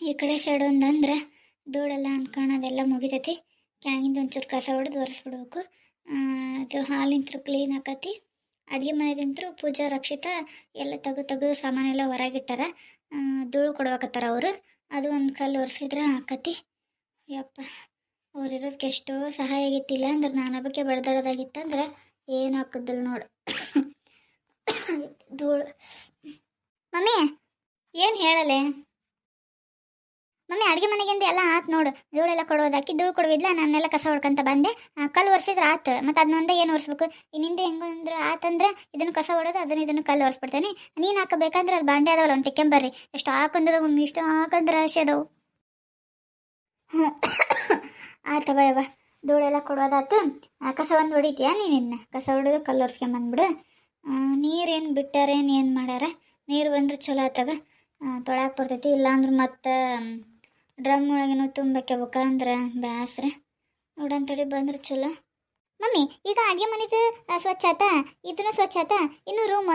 ಈ ಕಡೆ ಸೈಡ್ ಒಂದಂದ್ರೆ ಧೂಳೆಲ್ಲ ಅನ್ಕೊಳ್ಳೋದೆಲ್ಲ ಮುಗಿತೈತಿ. ಕೆಳಗಿಂದ ಒಂಚೂರು ಕಸ ಹೊಡೆದು ಒರೆಸ್ಬಿಡ್ಬೇಕು. ಅದು ಹಾಲಿಂತ್ರು ಕ್ಲೀನ್ ಆಕತಿ. ಅಡುಗೆ ಮನೆದಿಂತರೂ ಪೂಜಾ ರಕ್ಷಿತ ಎಲ್ಲ ತೆಗೆದು ಸಾಮಾನೆಲ್ಲ ಹೊರಗಿಟ್ಟಾರ. ಧೂಳು ಕೊಡ್ಬೇಕತ್ತಾರ ಅವರು. ಅದು ಒಂದು ಕಲ್ಲು ಒರೆಸಿದ್ರೆ ಆಕತಿ. ಯಪ್ಪ, ಅವ್ರಿರೋದಕ್ಕೆ ಎಷ್ಟೋ ಸಹಾಯ ಆಗಿತ್ತಿಲ್ಲ ಅಂದ್ರೆ ನಾನು ಹಬ್ಬಕ್ಕೆ ಬಡ್ದಾಡೋದಾಗಿತ್ತಂದ್ರೆ ಏನು ಹಾಕಿದ್ದಳು ನೋಡು. ಧೂಳು. ಮಮ್ಮಿ ಏನು ಹೇಳಲೆ? ಮಮ್ಮಿ ಅಡುಗೆ ಮನೆಗಿಂದ ಎಲ್ಲ ಆತು ನೋಡು. ಧೂಳೆಲ್ಲ ಕೊಡೋದಾಕಿ ಧೂಳು ಕೊಡೋದಿಲ್ಲ, ನಾನೆಲ್ಲ ಕಸ ಹೊಡ್ಕೊಂತ ಬಂದೆ. ಕಲ್ಲು ಒರೆಸಿದ್ರೆ ಆತು. ಮತ್ತು ಅದನ್ನೊಂದೇ ಏನು ಒರೆಸ್ಬೇಕು? ಇನ್ನಿಂದ ಹೆಂಗಂದ್ರೆ ಆತಂದ್ರೆ ಇದನ್ನು ಕಸ ಹೊಡೋದು, ಇದನ್ನು ಕಲ್ಲು ಒರೆಸ್ಬಿಡ್ತೇನೆ. ನೀನು ಹಾಕಬೇಕಂದ್ರೆ ಅಲ್ಲಿ ಬಾಂಡೆ ಅದಾವಲ್ಲ, ಒಂದು ಟಿಕ್ಕೆಂಬರ್ರಿ. ಎಷ್ಟು ಹಾಕಂದದ ಮಮ್ಮಿ, ಇಷ್ಟು ಹಾಕಂದ್ರೆ ರಾಶಿ ಅದಾವು. ಹ್ಞೂ ಆತವ ಯವ್ವ, ಧೂಳೆಲ್ಲ ಕೊಡೋದಾತು. ಕಸ ಒಂದು ಹೊಡಿತೀಯಾ ನೀನಿನ್ನ? ಕಸ ಹೊಡೆದು ಕಲ್ಲು ಒರೆಸ್ಕೊಂಬಂದ್ಬಿಡು. ನೀರೇನು ಬಿಟ್ಟಾರೇನು ಏನು ಮಾಡ್ಯಾರ? ನೀರು ಬಂದ್ರೆ ಚಲೋ ಆತಾಗ ತೊಳಕ್ಕೆ ಬರ್ತೈತಿ. ಇಲ್ಲಾಂದ್ರೆ ಮತ್ತು ಡ್ರಮ್ ಒಳಗೇನೋ ತುಂಬಬೇಕಂದ್ರೆ ಬ್ಯಾಸ್ರ. ನೋಡಂತಡಿ ಬಂದ್ರೆ ಚಲೋ. ಮಮ್ಮಿ ಈಗ ಅಡುಗೆ ಮನೆದು ಸ್ವಚ್ಛ ಆತ, ಇದನ್ನು ಸ್ವಚ್ಛ ಆತ. ಇನ್ನು ರೂಮ್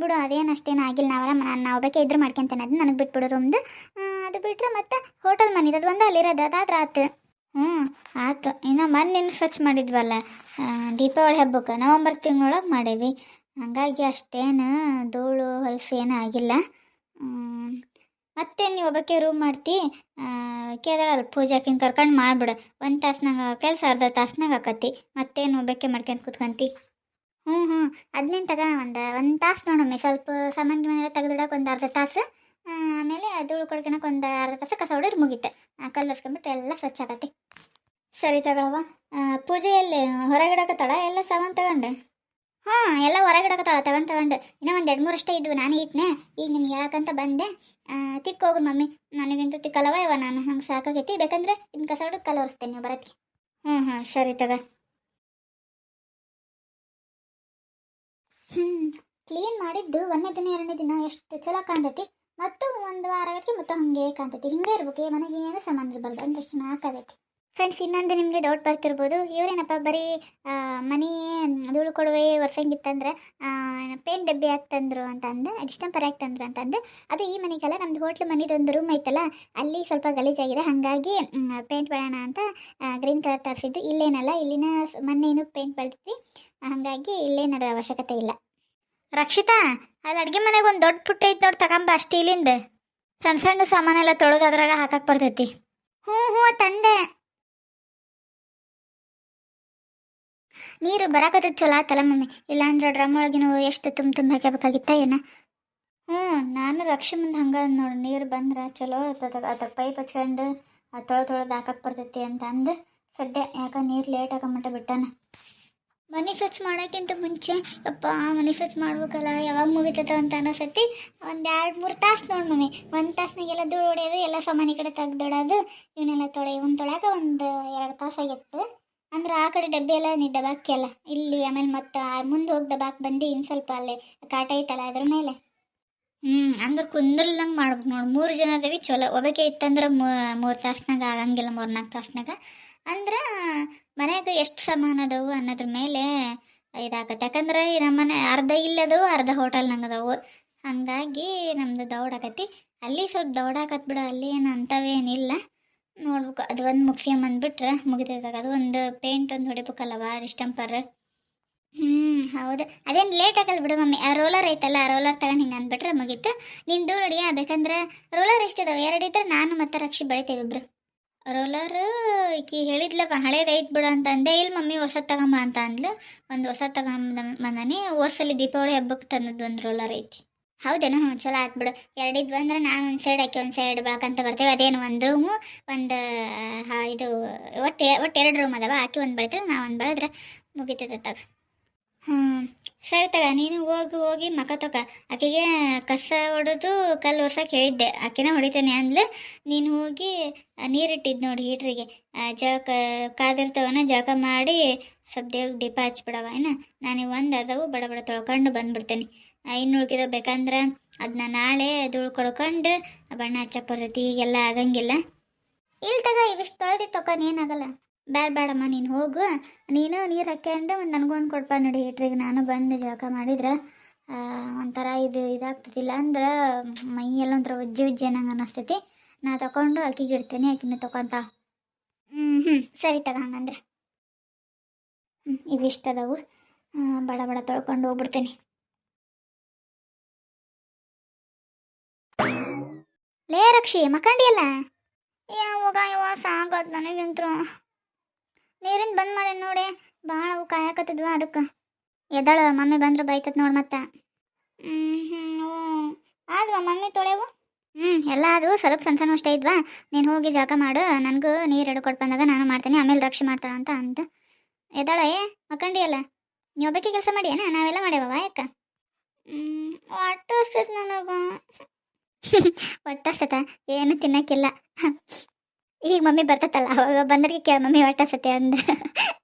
ಬಿಡು, ಅದೇನು ಅಷ್ಟೇನು ಆಗಿಲ್ಲ. ನಾವು ಬೇಕೆ ಇದ್ರೆ ಮಾಡ್ಕೊಂತೇನೆ. ಅದು ನನಗೆ ಬಿಟ್ಬಿಡು ರೂಮ್ದು. ಅದು ಬಿಟ್ರೆ ಮತ್ತು ಹೋಟೆಲ್ ಮನೆದು ಅದು ಒಂದು ಅಲ್ಲಿರೋದು, ಅದಾದ್ರೆ ಆತು. ಆಯ್ತು. ಇನ್ನು ಮೊನ್ನೆ ಸ್ವಚ್ಛ ಮಾಡಿದ್ವಲ್ಲ ದೀಪಾವಳಿ ಹಬ್ಬಕ್ಕೆ, ನವಂಬರ್ ತಿಂಗಳೊಳಗೆ ಮಾಡೇವಿ. ಹಾಗಾಗಿ ಅಷ್ಟೇನು ಧೂಳು ಹೊಲಸು ಏನೂ ಆಗಿಲ್ಲ. ಮತ್ತೆ ನೀವು ಒಬ್ಬಕ್ಕೆ ರೂಮ್ ಮಾಡ್ತಿ ಕೇದಾರಲ್ಲ ಪೂಜಾಕಿನ ಕರ್ಕೊಂಡು ಮಾಡಿಬಿಡು. ಒಂದು ತಾಸ್ನಾಗ ಕೆಲಸ ಅರ್ಧ ತಾಸ್ನಾಗ ಆಕತಿ. ಮತ್ತೇನು ಒಬ್ಬಕ್ಕೆ ಮಾಡ್ಕೊಂಡು ಕುತ್ಕೊಂತಿ? ಹ್ಞೂ ಅದನ್ನೇನು ಒಂದು ತಾಸು ನೋಡಮ್ಮೆ. ಸ್ವಲ್ಪ ಸಾಮಾನ್ಯ ಮನೆಯಲ್ಲ ತೆಗೆದಿಡಕ್ಕೆ ಒಂದು ಅರ್ಧ ತಾಸು. ಆಮೇಲೆ ಧೂಳು ಕೊಡ್ಕೊಳಕ್ಕೆ ಒಂದು ಅರ್ಧ ತಾಸು. ಕಸ ಹೊಡೆದ್ರೆ ಮುಗೀತು. ಕಲ್ಲು ಒರೆಸ್ಕೊಂಬಿಟ್ರೆ ಎಲ್ಲ ಸ್ವಚ್ಛ ಆಗತ್ತೆ. ಸರಿ ತಗೊಳವ. ಪೂಜೆಯಲ್ಲಿ ಹೊರಗಿಡಕತ್ತಾಳ ಎಲ್ಲ ಸಾಮಾನು ತಗೊಂಡೆ? ಎಲ್ಲ ಹೊರಗಿಡಕತ್ತಾಳ ತಗೊಂಡು. ಇನ್ನೂ ಒಂದು 2-3 ಅಷ್ಟೇ ಇದ್ವು, ನಾನು ಇಟ್ನೆ. ಈಗ ನಿಮ್ಗೆ ಹೇಳಕ್ಕಂತ ಬಂದೆ. ತಿಕ್ಕೋಗ್ರಿ ಮಮ್ಮಿ, ನನಗಂತೂ ತಿಕ್ಕಲ್ಲವ ಇವ. ನಾನು ಹಂಗೆ ಸಾಕಾಗೈತಿ. ಬೇಕಂದ್ರೆ ಇನ್ನು ಕಸ ಹೊಡೆದು ಕಲ್ಲು ಒರೆಸ್ತೇನೆ ನೀವು ಬರತ್ತಿ. ಸರಿ ತಗ. ಕ್ಲೀನ್ ಮಾಡಿದ್ದು 1ನೇ ದಿನ 2ನೇ ದಿನ ಎಷ್ಟು ಚಲೋ ಕಾಣ್ತೈತಿ. ಮತ್ತು ಒಂದು ವಾರ ಆಗತ್ತೆ ಮತ್ತು ಹಾಗೆ ಕಾಣ್ತೈತಿ. ಹಿಂಗೆ ಇರ್ಬೇಕು. ಮನೆಗೆ ಏನು ಸಾಮಾನು ಇರಬಾರ್ದು ಅಂದ್ರೆ ಎಷ್ಟು ಚೆನ್ನಾಗೈತಿ. ಫ್ರೆಂಡ್ಸ್, ಇನ್ನೊಂದು ನಿಮಗೆ ಡೌಟ್ ಬರ್ತಿರ್ಬೋದು, ಇವರೇನಪ್ಪ ಬರೀ ಮನೆ ಧೂಳು ಕೊಡುವೆ ವರ್ಷಂಗಿತ್ತಂದ್ರೆ ಪೇಂಟ್ ಡಬ್ಬಿ ಯಾಕೆ ತಂದರು ಅಂತಂದು, ಡಿಸ್ಟಂಪರ್ ಯಾಕೆ ತಂದ್ರು ಅಂತಂದು. ಅದು ಈ ಮನೆಗೆಲ್ಲ ನಮ್ಮದು ಹೋಟ್ಲು ಮನೆದೊಂದು ರೂಮ್ ಐತಲ್ಲ, ಅಲ್ಲಿ ಸ್ವಲ್ಪ ಗಲೀಜಾಗಿದೆ. ಹಾಗಾಗಿ ಪೇಂಟ್ ಬೆಳೆಯೋಣ ಅಂತ ಗ್ರೀನ್ ಕಲರ್ ತರಿಸಿದ್ದು. ಇಲ್ಲೇನಲ್ಲ, ಇಲ್ಲಿನ ಮೊನ್ನೇನು ಪೇಂಟ್ ಬೆಳೆದ್ವಿ. ಹಾಗಾಗಿ ಇಲ್ಲೇನರ ಅವಶ್ಯಕತೆ ಇಲ್ಲ. ರಕ್ಷಿತಾ, ಅಲ್ಲಿ ಅಡುಗೆ ಮನೆಗೆ ಒಂದು ದೊಡ್ಡ ಪುಟ್ಟ ಐತೆ ನೋಡಿ, ತಗೊಂಬ. ಸ್ಟೀಲಿಂದ ಸಣ್ಣ ಸಣ್ಣ ಸಾಮಾನೆಲ್ಲ ತೊಳೆದು ಅದ್ರಾಗ ಹಾಕಕ್ಕೆ ಬರ್ತೈತಿ. ಹ್ಞೂ ತಂದೆ. ನೀರು ಬರಾಕತ್ತದ ಚಲೋ ಆತಲ್ಲ ಮಮ್ಮಿ. ಇಲ್ಲಾಂದ್ರೆ ಡ್ರಮ್ ಒಳಗಿನ ಎಷ್ಟು ತುಂಬ ಹಾಕಬೇಕಾಗಿತ್ತ ಏನ? ನಾನು ರಕ್ಷೆ ಮುಂದೆ ಹಂಗೆ ನೋಡಿ, ನೀರು ಬಂದ್ರೆ ಚಲೋ ಇರ್ತದ. ಅದ ಪೈಪ್ ಹಚ್ಕೊಂಡು ತೊಳೆದು ಹಾಕಕ್ಕೆ ಬರ್ತೈತಿ ಅಂತ ಅಂದು ಸದ್ಯ. ಯಾಕೆ ನೀರು ಲೇಟ್ ಹಾಕಮಟ್ಟ ಬಿಟ್ಟಾನ. ಮನೆ ಸ್ವಚ್ಛ ಮಾಡೋಕ್ಕಿಂತ ಮುಂಚೆ ಯಪ್ಪ ಮನೆ ಸ್ವಚ್ಛ ಮಾಡ್ಬೇಕಲ್ಲ, ಯಾವಾಗ ಮುಗಿತದ ಅಂತ ಅನ್ನೋಸತಿ. ಒಂದು 2-3 ತಾಸು ನೋಡಿ ಮಮ್ಮಿ. 1 ತಾಸ್ನಾಗೆಲ್ಲ ಧೂಳು ಹೊಡೆಯೋದು, ಎಲ್ಲ ಸಾಮಾನ್ಯ ಕಡೆ ತೆಗ್ದೊಡೋದು, ಇವನ್ನೆಲ್ಲ ತೊಳ್ಯಾಕ ಒಂದು 2 ತಾಸು ಆಗಿತ್ತು. ಅಂದ್ರೆ ಆ ಕಡೆ ಡಬ್ಬಿ ಎಲ್ಲ ನೀ ದಬಾಕಿಯಲ್ಲ ಇಲ್ಲಿ, ಆಮೇಲೆ ಮತ್ತು ಮುಂದೆ ಹೋಗಿ ದಬಾಕ್ ಬಂದು ಇನ್ನು ಸ್ವಲ್ಪ ಅಲ್ಲೇ ಕಾಟ ಐತಲ್ಲ ಅದ್ರ ಮೇಲೆ. ಅಂದ್ರೆ ಕುಂದ್ರಲ್ದಂಗೆ ಮಾಡ್ಬೇಕು ನೋಡಿ. 3 ಜನ ಅದೇವಿ ಚಲೋ. ಒಬ್ಬಕ್ಕೆ ಇತ್ತಂದ್ರೆ 3 ತಾಸ್ನಾಗ ಆಗಂಗಿಲ್ಲ, 3-4 ತಾಸ್ನಾಗ. ಅಂದ್ರೆ ಮನೆಯಾಗ ಎಷ್ಟು ಸಾಮಾನು ಅದಾವು ಅನ್ನೋದ್ರ ಮೇಲೆ ಇದಾಗತ್ತೆ. ಯಾಕಂದ್ರೆ ನಮ್ಮನೆ ಅರ್ಧ ಇಲ್ಲದವು, ಅರ್ಧ ಹೋಟೆಲ್ನಾಗ ಅದಾವು. ಹಾಗಾಗಿ ನಮ್ಮದು ದೌಡಾಕತಿ. ಅಲ್ಲಿ ಸ್ವಲ್ಪ ದೌಡಾಕತ್ ಬಿಡ, ಅಲ್ಲಿ ಏನು ಅಂಥವೇನಿಲ್ಲ. ನೋಡ್ಬೇಕು. ಅದು ಒಂದು ಮುಗಿಸ್ಕೊಂಬಂದ್ಬಿಟ್ರೆ ಮುಗಿತೈದಾಗ. ಅದು ಒಂದು ಪೇಂಟ್ ಒಂದು ಹೊಡಿಬೇಕಲ್ಲವ, ಡಿಸ್ಟಂಪರ್. ಹೌದು. ಅದೇನು ಲೇಟ್ ಆಗಲ್ಲ ಬಿಡು ಮಮ್ಮಿ. ಆ ರೋಲರ್ ಐತಲ್ಲ, ಆ ರೋಲರ್ ತಗೊಂಡು ಹಿಂಗೆ ಅಂದ್ಬಿಟ್ರೆ ಮುಗೀತು. ನಿನ್ನ ಧೂಳು ಹೊಡಿಯ. ಬೇಕಂದ್ರೆ ರೋಲರ್ ಎಷ್ಟಿದಾವೆ? 2 ಇದ್ರೆ ನಾನು ಮತ್ತು ರಕ್ಷಿ ಬೆಳಿತೇವೆ ಇಬ್ರು. ರೋಲರ್ ಈಕಿ ಹೇಳಿದ್ಲವ, ಹಳೇದು ಐತೆ ಬಿಡು ಅಂತ ಅಂದೆ. ಇಲ್ಲ ಮಮ್ಮಿ ಹೊಸದು ತಗೊಂಬ ಅಂತ ಅಂದ್ಲು. ಒಂದು ಹೊಸದು ತಗೊಂಬಂದಾನೆ. ಹೋದ್ಸಲಿ ದೀಪಾವಳಿ ಹಬ್ಬಕ್ಕೆ ತಂದದ್ದು ಒಂದು ರೋಲರ್ ಐತಿ. ಹೌದೇನು? ಚಲೋ ಆಯ್ತು ಬಿಡು. 2 ಇದ್ವು ಅಂದ್ರೆ ನಾನು ಒಂದು ಸೈಡ್ ಹಾಕಿ ಒಂದು ಸೈಡ್ ಬೆಳಕಂತ ಬರ್ತೇವೆ. ಅದೇನು ಒಂದು ರೂಮು ಒಂದು ಇದು ಒಟ್ಟು 2 ರೂಮ್ ಅದಾವ. ಹಾಕಿ ಒಂದು ಬೆಳೆದ್ರೆ ನಾ ಒಂದು ಬೆಳೆದ್ರೆ ಮುಗಿತೈತೆ ತಗ. ಸರಿ ತಗ. ನೀನು ಹೋಗಿ ಮಕ ತಗ. ಆಕೆಗೆ ಕಸ ಹೊಡೆದು ಕಲ್ಲು ಒರ್ಸಕ್ಕೆ ಹೇಳಿದ್ದೆ. ಆಕೆನ ಹೊಡಿತೇನೆ ಅಂದ್ಲು. ನೀನು ಹೋಗಿ ನೀರಿಟ್ಟಿದ್ದು ನೋಡಿ ಹೀಟ್ರಿಗೆ, ಜಳಕ ಕಾದಿರ್ತವನ ಜಳಕ ಮಾಡಿ ಸ್ವಲ್ಪ ದೇವ್ರಿಗೆ ದೀಪ ಹಚ್ಬಿಡವ. ಏನು ನಾನು ಒಂದು ಅದವು ಬಡ ತೊಳ್ಕೊಂಡು ಬಂದ್ಬಿಡ್ತೇನೆ. ಇನ್ನು ಉಳ್ಕಿದ ಬೇಕಂದ್ರೆ ಅದನ್ನ ನಾಳೆ ಧೂಳು ಕೊಡ್ಕೊಂಡು ಬಣ್ಣ ಹಚ್ಚಕ್ಕೆ ಬರ್ತೈತಿ. ಈಗೆಲ್ಲ ಆಗಂಗಿಲ್ಲ. ಇಲ್ಲಿ ತಗ, ಇವಿಷ್ಟು ತೊಳೆದಿಟ್ಟೊಕ್ಕ ಏನಾಗಲ್ಲ. ಬೇಡಮ್ಮ, ನೀನು ಹೋಗು. ನೀನು ನೀರು ಹಾಕ್ಯಂಡು ಒಂದು ನನಗೊಂದು ಕೊಡ್ಪ ನೋಡಿ ಹೀಟ್ರಿಗೆ. ನಾನು ಬಂದು ಜಳಕ ಮಾಡಿದ್ರೆ ಒಂಥರ ಇದಾಗ್ತತಿಲ್ಲ ಅಂದ್ರೆ ಮೈಯೆಲ್ಲ ಒಂಥರ ಉಜ್ಜಿ ಅನ್ನಂಗೆ ಅನ್ನಿಸ್ತೈತಿ. ನಾ ತಗೊಂಡು ಆಕಿಗೆ ಇಡ್ತೇನೆ, ಆಕಿನ ತೊಗೊತಾಳ. ಸರಿ ತಗ ಹಂಗಂದ್ರೆ. ಇವಿಷ್ಟ ಅದಾವು, ಬಡ ಬಡ ತೊಳ್ಕೊಂಡು ಹೋಗ್ಬಿಡ್ತೇನೆ. ಲೇ ರಕ್ಷಿ ಮಕ್ಕಂಡಿಯಲ್ಲ? ಯಾವಾಗ ಸಾಗತ್ ನನಗಂತೂ. ನೀರಿಂದ ಬಂದ್ ಮಾಡಿ ನೋಡಿ, ಭಾಳ ಅವು ಕಾಯಕತ್ತಿದ್ವ ಅದಕ್ಕೆ. ಎದ್ದಾಳ ಮಮ್ಮಿ ಬಂದ್ರೆ ಬೈತತ್ ನೋಡಿ ಮತ್ತೆ. ಆದ್ವಾ ಮಮ್ಮಿ ತೊಳೆವು? ಎಲ್ಲ ಅದು ಸ್ವಲ್ಪ ಸಣ್ಣ ಸಣ್ಣ ಅಷ್ಟೇ ಇದ್ವಾ. ನೀನು ಹೋಗಿ ಜಳಕ ಮಾಡು, ನನಗೂ ನೀರು ಎಡ್ಕೊಟ್ಟು ಬಂದಾಗ ನಾನು ಮಾಡ್ತೇನೆ, ಆಮೇಲೆ ರಕ್ಷೆ ಮಾಡ್ತಾಳ ಅಂತ ಎದ್ದಾಳ. ಮಕ್ಕಂಡಿಯಲ್ಲ? ನೀವು ಒಬ್ಬಕ್ಕೆ ಕೆಲಸ ಮಾಡಿ ಏನ, ನಾವೆಲ್ಲ ಮಾಡ್ಯಾವ ಯಾಕ? ಒಟ್ಟು ಹಸ್ತೈತೆ ನನಗೆ. ಒಟ್ಟು ಹಸ್ತತ? ಏನು ತಿನ್ನಕ್ಕಿಲ್ಲ. ಈಗ ಮಮ್ಮಿ ಬರ್ತತ್ತಲ್ಲ, ಅವಾಗ ಬಂದ್ರಿಗೆ ಕೇಳ ಮಮ್ಮಿ ಒಟ್ಟು ಹಸ್ತತೆ ಅಂದ.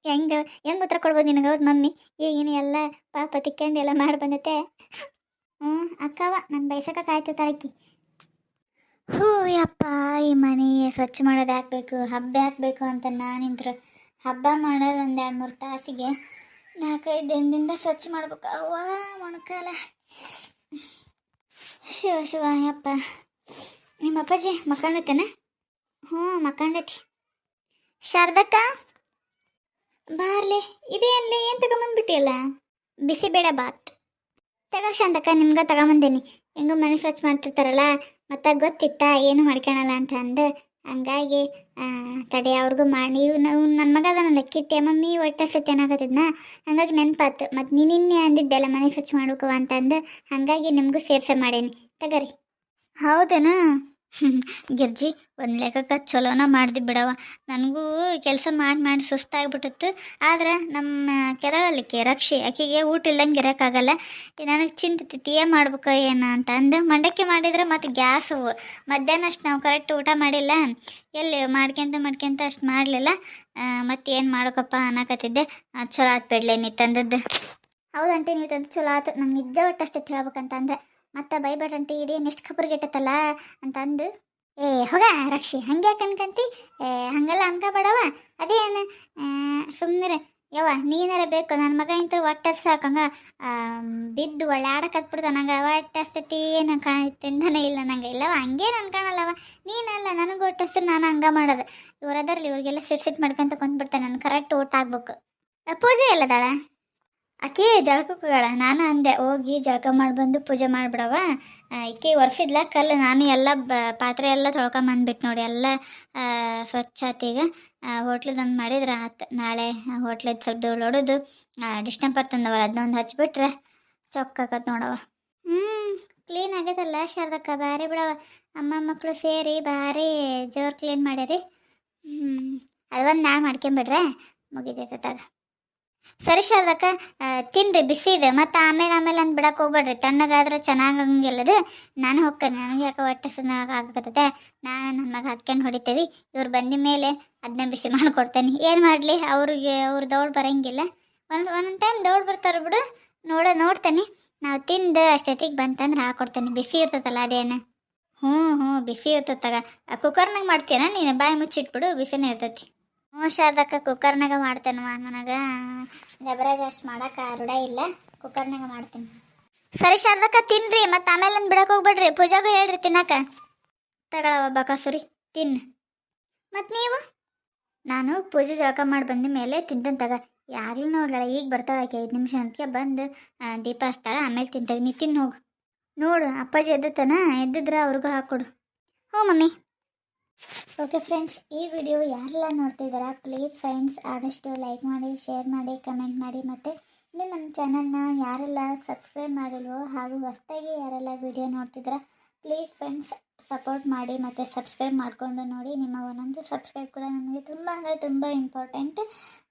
ಹೆಂಗೆ ಉತ್ತರ ಕೊಡ್ಬೋದು ನಿನಗೆ? ಹೌದು ಮಮ್ಮಿ ಈಗಿನ ಎಲ್ಲ ಪಾಪ ತಿಕ್ಕೊಂಡು ಎಲ್ಲ ಮಾಡಿ ಬಂದತೆ. ಅಕ್ಕವ ನನ್ನ ಬೈಸಕ ಕಾಯ್ತಿರ್ತಾಳಕ್ಕಿ. ಯಪ್ಪ, ಈ ಮನೆ ಸ್ವಚ್ಛ ಮಾಡೋದು ಹಾಕ್ಬೇಕು, ಹಬ್ಬ ಹಾಕ್ಬೇಕು ಅಂತ ನಾನಿಂತ್ರ ಹಬ್ಬ ಮಾಡೋದು 1-2-3 ತಾಸಿಗೆ 4-5 ದಿನದಿಂದ ಸ್ವಚ್ಛ ಮಾಡ್ಬೇಕು. ಅವ್ವ ಮೊಣಕಾಲ. ಶಿವ ಯಪ್ಪ. ನಿಮ್ಮ ಅಪ್ಪಾಜಿ ಮಕ್ಕಂಡತೇನ? ಮಕ್ಕಂಡತಿ. ಶಾರದಕ್ಕ ಬಾರ್ಲೆ, ಇದೇನ್ಲಿ ಏನು ತಗೊಂಬಂದ್ಬಿಟ್ಟಿಯಲ್ಲ? ಬಿಸಿಬೇಳೆ ಬಾತ್ ತಗೋ ಶಾಂತಕ್ಕ, ನಿಮ್ಗೆ ತಗೊಂಬಂದೇನಿ. ಹೆಂಗೋ ಮನೆ ಸ್ವಚ್ಛ ಮಾಡ್ತಿರ್ತಾರಲ್ಲ, ಮತ್ತೆ ಗೊತ್ತಿತ್ತ ಏನು ಮಾಡ್ಕೊಳಲ್ಲ ಅಂತ ಅಂದು, ಹಂಗಾಗಿ ತಡೆ ಅವ್ರಿಗೂ ಮಾಡಿ. ನಾವು ನನ್ನ ಮಗ ಅದನ್ನ ಕಿಟ್ಟೆ ಮಮ್ಮಿ ಒಟ್ಟೆ ಸತಿ ಏನಾಗತ್ತಿದ್ನ, ಹಂಗಾಗಿ ನೆನಪಾತು. ಮತ್ತು ನಿನ್ನೆ ಅಂದಿದ್ದೆಲ್ಲ ಮನೆ ಸ್ವಚ್ಛ ಮಾಡ್ಬೇಕು ಅಂತಂದು, ಹಾಗಾಗಿ ನಿಮಗೂ ಸೇರ್ಸೆ ಮಾಡೇನಿ. ತಗರಿ. ಹೌದೇನಾ? ಗಿರ್ಜಿ ಒಂದು ಲೆಕ್ಕಕ್ಕೆ ಚಲೋನ ಮಾಡ್ದಿ ಬಿಡವ. ನನಗೂ ಕೆಲಸ ಮಾಡಿ ಸುಸ್ತಾಗ್ಬಿಟ್ಟಿತ್ತು. ಆದ್ರೆ ನಮ್ಮ ಕೆದಳಲಿಕ್ಕೆ ರಕ್ಷಿ ಆಕೆಗೆ ಊಟ ಇಲ್ದಂಗೆ ಇರೋಕ್ಕಾಗಲ್ಲ. ನನಗೆ ಚಿಂತಿತ್ತು ಏನು ಮಾಡ್ಬೇಕು ಏನು ಅಂತ ಅಂದು ಮಂಡಕ್ಕಿ ಮಾಡಿದ್ರೆ ಮತ್ತು ಗ್ಯಾಸು ಮಧ್ಯಾಹ್ನ ಅಷ್ಟು ನಾವು ಕರೆಕ್ಟ್ ಊಟ ಮಾಡಿಲ್ಲ, ಎಲ್ಲಿ ಮಾಡ್ಕೊಂತ ಅಷ್ಟು ಮಾಡಲಿಲ್ಲ. ಮತ್ತು ಏನು ಮಾಡೋಕಪ್ಪ ಅನ್ನಕತ್ತಿದ್ದೆ. ಚಲೋ ಆತು ಬಿಡ್ಲೆ ನೀ ತಂದದ್ದು. ಹೌದಂಟಿ, ನೀವು ತಂದು ಚಲೋ ಆತು. ನಂಗೆ ನಿಜ ಒಟ್ಟಷ್ಟೇ ಹೇಳ್ಬೇಕಂತ ಅಂದರೆ ಮತ್ತೆ ಬೈಬೇಡ್ರಂಟಿ, ಇದೇನು ಎಷ್ಟು ಖಬರ್ಗೆಟ್ಟತ್ತಲ್ಲ ಅಂತಂದು. ಹೋಗ ರಕ್ಷಿ, ಹಂಗೆ ಯಾಕೆ ಅನ್ಕಂತಿ? ಹಂಗೆಲ್ಲ ಅನ್ಕೋಬೇಡವ. ಅದೇನು ಸುಮ್ಮನೆ ಯವ್ವ, ನೀನಾರ ಬೇಕು. ನನ್ನ ಮಗ ಇಂತ ಒಟ್ಟು ಸಾಕಂಗ ಬಿದ್ದು ಒಳ್ಳೆ ಆಡಕತ್ಬಿಡ್ತ. ನಂಗೆ ಒಟ್ಟು ಹಸ್ತತಿ ಏನು ತಿಂದನೇ ಇಲ್ಲ ನಂಗೆ. ಇಲ್ಲವ ಹಂಗೇನು ಅನ್ಕಾಣಲ್ಲವ. ನೀನಲ್ಲ, ನನಗೆ ಒಟ್ಟು ಹಸ್ರು ನಾನು ಹಂಗೆ ಮಾಡೋದು. ಇವರದರಲ್ಲಿ ಇವ್ರಿಗೆಲ್ಲ ಸಿಟ್ ಮಾಡ್ಕೊಂತ ಕುಂತ್ಬಿಡ್ತಾನೆ. ನಾನು ಕರೆಕ್ಟ್ ಊಟ ಆಗ್ಬೇಕು. ಪೂಜೆ ಎಲ್ಲದಾಳ? ಆಕೆ ಜಳಕಗಳ. ನಾನು ಅಂದೆ ಹೋಗಿ ಜಳಕ ಮಾಡಿ ಬಂದು ಪೂಜೆ ಮಾಡಿಬಿಡವ. ಈಕೆ ಒರೆಸಿದ್ಲ ಕಲ್ಲು. ನಾನು ಎಲ್ಲ ಪಾತ್ರೆ ಎಲ್ಲ ತೊಳ್ಕೊಂಬಂದ್ಬಿಟ್ಟು ನೋಡಿ, ಎಲ್ಲ ಸ್ವಚ್ಛ ಆತು. ಈಗ ಹೋಟ್ಲದೊಂದು ಮಾಡಿದ್ರೆ ಆತು. ನಾಳೆ ಹೋಟ್ಲದ್ದು ಸ್ವಲ್ಪ ಧೂಳು ಹೊಡೋದು, ಡಿಶ್ ಟೆಂಪರ್ ತಂದವಲ್ಲ ಅದನ್ನೊಂದು ಹಚ್ಬಿಟ್ರೆ ಚೊಕ್ಕಾಕತ್ ನೋಡವ. ಕ್ಲೀನ್ ಆಗೈತಲ್ಲ ಶಾರದಕ್ಕ, ಭಾರಿ ಬಿಡವ. ಅಮ್ಮ ಮಕ್ಕಳು ಸೇರಿ ಭಾರಿ ಜೋರು ಕ್ಲೀನ್ ಮಾಡ್ಯಾರಿ. ಅದೊಂದು ನಾಳೆ ಮಾಡ್ಕೊಂಬಿಡ್ರೆ ಮುಗಿದೈತಾಗ. ಸರಿ ಶಾರದಕ್ಕ, ತಿನ್ರಿ, ಬಿಸಿ ಇದೆ. ಮತ್ತು ಆಮೇಲೆ ಅಂದು ಬಿಡಕ್ಕೆ ಹೋಗ್ಬೇಡ್ರಿ, ತಣ್ಣಗಾದ್ರೆ ಚೆನ್ನಾಗಂಗಿಲ್ಲದು. ನಾನು ಹೋಗ್ತೇನೆ, ನನಗೆ ಯಾಕೆ ಹೊಟ್ಟೆ ಆಗಕತ್ತದೆ. ನಾನು ನನ್ನ ಮಗ ಹಾಕ್ಕೊಂಡು ಹೊಡಿತೇವೆ. ಇವ್ರು ಬಂದ ಮೇಲೆ ಅದನ್ನ ಬಿಸಿ ಮಾಡಿಕೊಡ್ತೇನೆ. ಏನು ಮಾಡಲಿ, ಅವ್ರು ದೌಡ್ ಬರೋಂಗಿಲ್ಲ. ಒಂದೊಂದು ಟೈಮ್ ದೌಡ್ ಬರ್ತಾರೆ ಬಿಡು. ನೋಡ್ತೇನೆ. ನಾವು ತಿಂದು ಅಷ್ಟೊತ್ತಿಗೆ ಬಂತಂದ್ರೆ ಹಾಕ್ಕೊಡ್ತೇನೆ. ಬಿಸಿ ಇರ್ತದಲ್ಲ ಅದೇನು. ಬಿಸಿ ಇರ್ತದಾಗ. ಕುಕ್ಕರ್ನಾಗ ಮಾಡ್ತೀನ ನೀನು? ಬಾಯಿ ಮುಚ್ಚಿಟ್ಬಿಡು, ಬಿಸಿನೇ ಇರ್ತೈತಿ. ಶಾರದಕ್ಕ, ಕುಕ್ಕರ್ನಾಗ ಮಾಡ್ತೇನವ. ನನಗೆ ದಬರಾಗ ಅಷ್ಟು ಮಾಡೋಕೆ ರೂಢ ಇಲ್ಲ, ಕುಕ್ಕರ್ನಾಗ ಮಾಡ್ತೀನಿ. ಸರಿ ಶಾರದಕ್ಕ, ತಿನ್ರಿ. ಮತ್ತು ಆಮೇಲೆ ಬಿಡಕ್ಕೆ ಹೋಗ್ಬೇಡ್ರಿ. ಪೂಜಾಗೂ ಹೇಳ್ರಿ ತಿನ್ನಕ. ತಗೊಳವ ಬಕಾಸುರಿ, ತಿನ್ನು. ಮತ್ತು ನೀವು? ನಾನು ಪೂಜೆ ಜಳಕ ಮಾಡಿ ಬಂದ ಮೇಲೆ ತಿಂತೇನೆ ತಗ. ಯಾರಿಗೂ ನೋಡ್ಲಳ, ಈಗ ಬರ್ತಾಳಕ್ಕೆ 5 ನಿಮಿಷ ಅಂತಕ್ಕೆ ಬಂದು ದೀಪ ಹಚ್ತಾಳ, ಆಮೇಲೆ ತಿಂತೇವೆ. ನೀ ತಿನ್ನು ಹೋಗು. ನೋಡು ಅಪ್ಪಾಜಿ ಎದ್ದಿದ್ರೆ ಅವ್ರಿಗೂ ಹಾಕ್ಕೊಡು. ಮಮ್ಮಿ. ಓಕೆ ಫ್ರೆಂಡ್ಸ್, ಈ ವಿಡಿಯೋ ಯಾರೆಲ್ಲ ನೋಡ್ತಿದ್ದೀರಾ ಪ್ಲೀಸ್ ಫ್ರೆಂಡ್ಸ್ ಆದಷ್ಟು ಲೈಕ್ ಮಾಡಿ, ಶೇರ್ ಮಾಡಿ, ಕಮೆಂಟ್ ಮಾಡಿ. ಮತ್ತು ಇನ್ನು ನಮ್ಮ ಚಾನಲ್ನ ಯಾರೆಲ್ಲ ಸಬ್ಸ್ಕ್ರೈಬ್ ಮಾಡಿಲ್ವೋ ಹಾಗೂ ಹೊಸದಾಗಿ ಯಾರೆಲ್ಲ ವಿಡಿಯೋ ನೋಡ್ತಿದ್ದೀರಾ ಪ್ಲೀಸ್ ಫ್ರೆಂಡ್ಸ್ ಸಪೋರ್ಟ್ ಮಾಡಿ ಮತ್ತು ಸಬ್ಸ್ಕ್ರೈಬ್ ಮಾಡಿಕೊಂಡು ನೋಡಿ. ನಿಮ್ಮ ಒಂದೊಂದು ಸಬ್ಸ್ಕ್ರೈಬ್ ಕೂಡ ನನಗೆ ತುಂಬ ಅಂದರೆ ತುಂಬ ಇಂಪಾರ್ಟೆಂಟ್,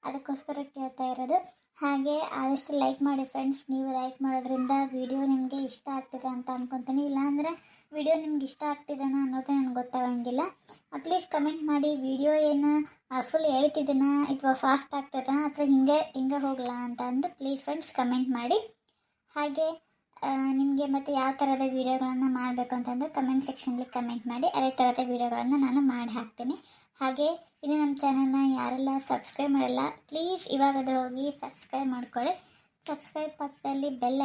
ಅದಕ್ಕೋಸ್ಕರ ಕೇಳ್ತಾ ಇರೋದು. ಹಾಗೆ ಆದಷ್ಟು ಲೈಕ್ ಮಾಡಿ ಫ್ರೆಂಡ್ಸ್. ನೀವು ಲೈಕ್ ಮಾಡೋದ್ರಿಂದ ವಿಡಿಯೋ ನಿಮಗೆ ಇಷ್ಟ ಆಗ್ತಿದೆ ಅಂತ ಅನ್ಕೊತೀನಿ. ಇಲ್ಲಾಂದರೆ ವಿಡಿಯೋ ನಿಮ್ಗೆ ಇಷ್ಟ ಆಗ್ತಿದ್ದಾನ ಅನ್ನೋದು ನನಗೆ ಗೊತ್ತಾಗಂಗಿಲ್ಲ. ಪ್ಲೀಸ್ ಕಮೆಂಟ್ ಮಾಡಿ, ವಿಡಿಯೋ ಏನು ಫುಲ್ ಹೇಳ್ತಿದ್ದೀನ ಅಥವಾ ಫಾಸ್ಟ್ ಆಗ್ತದ ಅಥವಾ ಹಿಂಗೆ ಹೋಗಲ್ಲ ಅಂತ ಅಂದು ಪ್ಲೀಸ್ ಫ್ರೆಂಡ್ಸ್ ಕಮೆಂಟ್ ಮಾಡಿ. ಹಾಗೆ ನಿಮಗೆ ಮತ್ತು ಯಾವ ಥರದ ವೀಡಿಯೋಗಳನ್ನು ಮಾಡಬೇಕು ಅಂತಂದರೆ ಕಮೆಂಟ್ ಸೆಕ್ಷನಲ್ಲಿ ಕಮೆಂಟ್ ಮಾಡಿ, ಅದೇ ಥರದ ವೀಡಿಯೋಗಳನ್ನು ನಾನು ಮಾಡಿ ಹಾಕ್ತೀನಿ. ಹಾಗೆ ಇನ್ನು ನಮ್ಮ ಚಾನಲ್ನ ಯಾರೆಲ್ಲ ಸಬ್ಸ್ಕ್ರೈಬ್ ಮಾಡಿಲ್ಲ ಪ್ಲೀಸ್ ಇವಾಗಾದರೂ ಹೋಗಿ ಸಬ್ಸ್ಕ್ರೈಬ್ ಮಾಡ್ಕೊಳ್ಳಿ. ಸಬ್ಸ್ಕ್ರೈಬ್ ಪಕ್ಕದಲ್ಲಿ ಬೆಲ್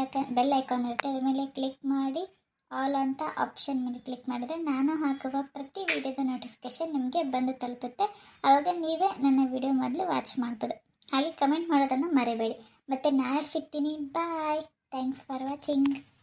ಐಕಾನ್ ಇರುತ್ತೆ, ಅದ್ರ ಮೇಲೆ ಕ್ಲಿಕ್ ಮಾಡಿ ಆಲ್ ಅಂತ ಆಪ್ಷನ್ ಮೇಲೆ ಕ್ಲಿಕ್ ಮಾಡಿದ್ರೆ ನಾನು ಹಾಕುವ ಪ್ರತಿ ವಿಡಿಯೋದ ನೋಟಿಫಿಕೇಷನ್ ನಿಮಗೆ ಬಂದು ತಲುಪುತ್ತೆ. ಆವಾಗ ನೀವೇ ನನ್ನ ವಿಡಿಯೋ ಮೊದಲು ವಾಚ್ ಮಾಡ್ಬೋದು. ಹಾಗೆ ಕಮೆಂಟ್ ಮಾಡೋದನ್ನು ಮರಿಬೇಡಿ. ಮತ್ತು ನಾಳೆ ಸಿಗ್ತೀನಿ. ಬಾಯ್. Thanks for watching.